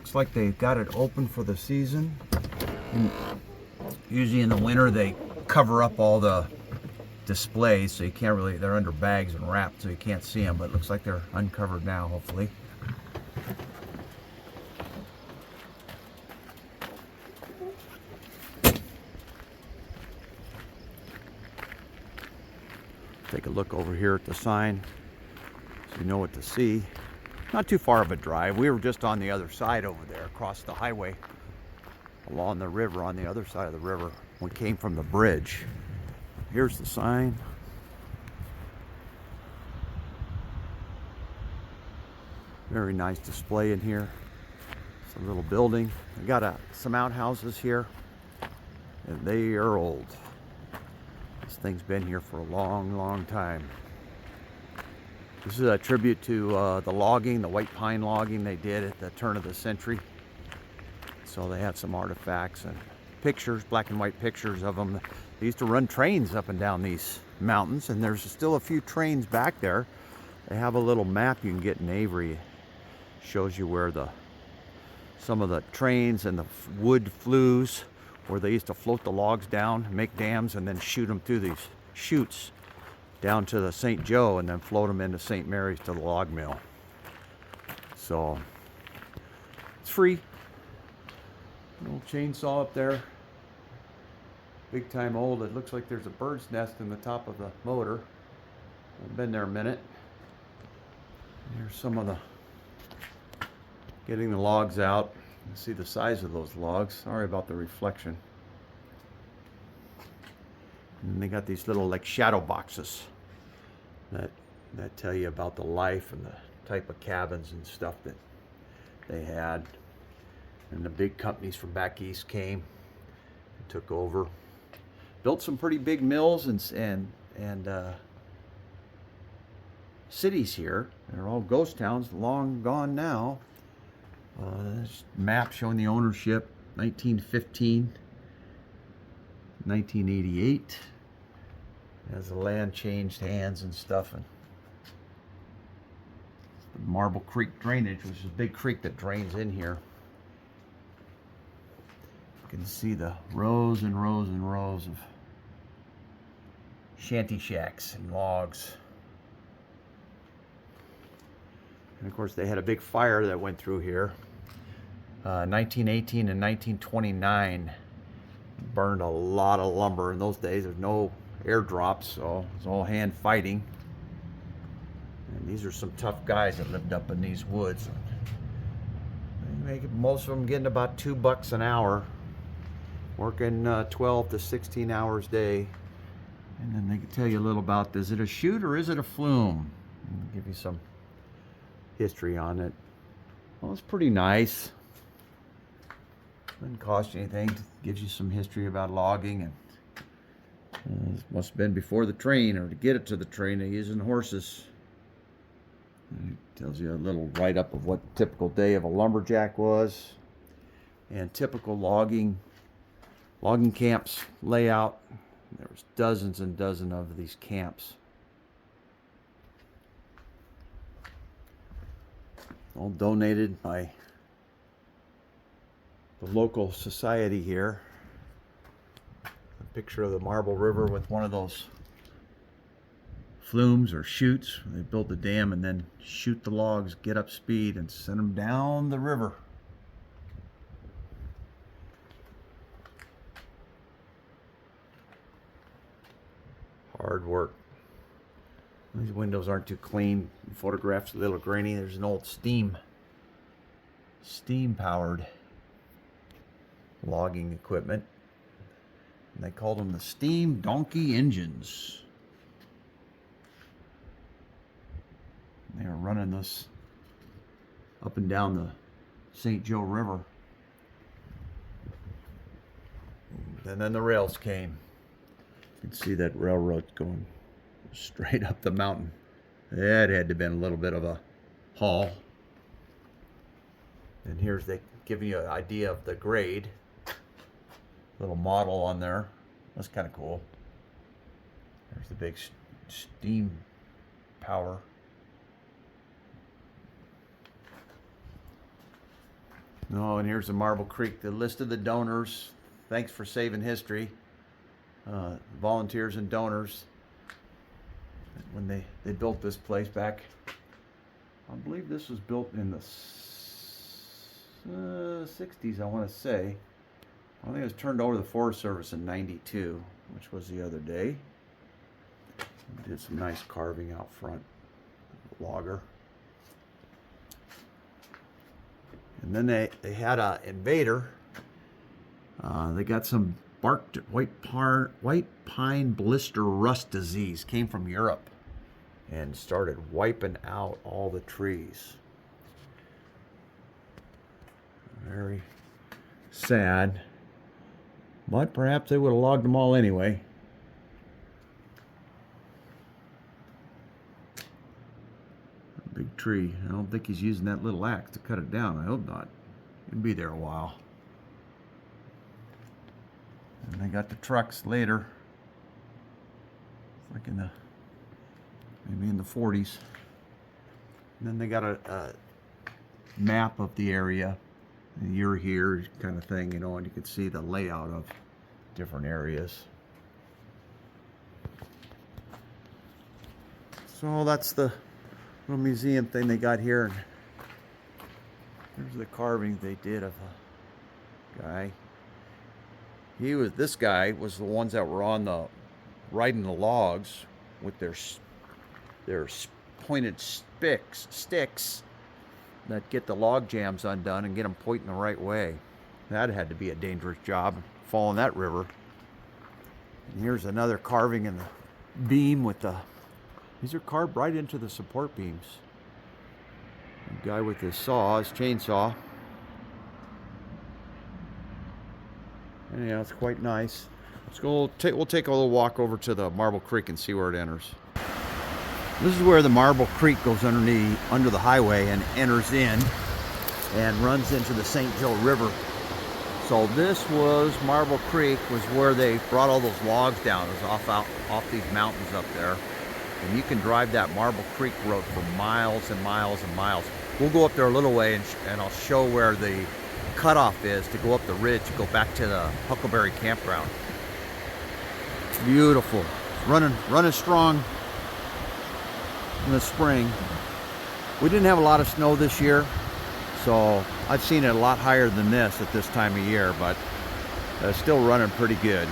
looks like they got it open for the season. And usually in the winter they cover up all the displays, so you can't really, they're under bags and wrapped, so you can't see them, but it looks like they're uncovered now, hopefully. Take a look over here at the sign so you know what to see. Not too far of a drive. We were just on the other side over there, across the highway, along the river, on the other side of the river. We came from the bridge. Here's the sign. Very nice display in here. It's a little building. We got some outhouses here, and they are old. This thing's been here for a long time. This is a tribute to the logging, the white pine logging they did at the turn of the century. So they have some artifacts and pictures, black and white pictures of them. They used to run trains up and down these mountains, and there's still a few trains back there. They have a little map you can get in Avery. It shows you where some of the trains and the wood flues, where they used to float the logs down, make dams, and then shoot them through these chutes down to the St. Joe, and then float them into St. Mary's to the log mill. So it's free. Little chainsaw up there, big time old. It looks like there's a bird's nest in the top of the motor. I've been there a minute. Here's some of the getting the logs out. You see the size of those logs. Sorry about the reflection. And they got these little like shadow boxes that tell you about the life and the type of cabins and stuff that they had. And the big companies from back east came and took over, built some pretty big mills and cities here. They're all ghost towns, long gone now. This map showing the ownership, 1915, 1988, as the land changed hands and stuff. And the Marble Creek drainage, which is a big creek that drains in here. You can see the rows and rows and rows of shanty shacks and logs. And of course they had a big fire that went through here. 1918 and 1929 burned a lot of lumber. In those days there's no airdrops, so it's all hand fighting. And these are some tough guys that lived up in these woods. Most of them getting about $2 an hour, working 12 to 16 hours a day. And then they can tell you a little about, is it a chute or is it a flume? I'll give you some history on it. Well, it's pretty nice. Doesn't cost you anything. Gives you some history about logging, and it must have been before the train, or to get it to the train they're using horses. And it tells you a little write-up of what the typical day of a lumberjack was, and typical logging camps layout. There was dozens and dozens of these camps. All donated by the local society here. A picture of the Marble River with one of those flumes or chutes. They build the dam and then shoot the logs, get up speed, and send them down the river. Hard work. These windows aren't too clean. The photographs a little grainy. There's an old steam powered logging equipment, and they called them the steam donkey engines. They were running this up and down the St. Joe River, and then the rails came. You can see that railroad going straight up the mountain. That had to have been a little bit of a haul. And here's, they give you an idea of the grade. Little model on there. That's kind of cool. There's the big steam power. Oh, and here's the Marble Creek, the list of the donors. Thanks for saving history. Volunteers and donors. When they built this place back, I believe this was built in the 60s, I want to say. I think it was turned over to the Forest Service in '92, which was the other day. We did some nice carving out front. Logger. And then they had a invader. They got some white pine blister rust disease. Came from Europe and started wiping out all the trees. Very sad. But perhaps they would have logged them all anyway. Big tree. I don't think he's using that little axe to cut it down. I hope not. It'll be there a while. And they got the trucks later. Like maybe in the 40s. And then they got a map of the area. And you're here kind of thing, you know, and you can see the layout of different areas. So that's the little museum thing they got here. Here's the carving they did of a guy. This guy was the ones that were on riding the logs with their pointed sticks that get the log jams undone and get them pointing the right way. That had to be a dangerous job, following that river. And here's another carving in the beam with these are carved right into the support beams. A guy with his chainsaw. Anyhow, it's quite nice. Let's go. We'll take a little walk over to the Marble Creek and see where it enters. This is where the Marble Creek goes under the highway and enters in and runs into the St. Joe River. So this was Marble Creek, was where they brought all those logs down. It was off these mountains up there. And you can drive that Marble Creek road for miles and miles and miles. We'll go up there a little way and I'll show where the cutoff is to go up the ridge to go back to the Huckleberry Campground. Beautiful. Running strong in the spring. We didn't have a lot of snow this year, so I've seen it a lot higher than this at this time of year, but still running pretty good.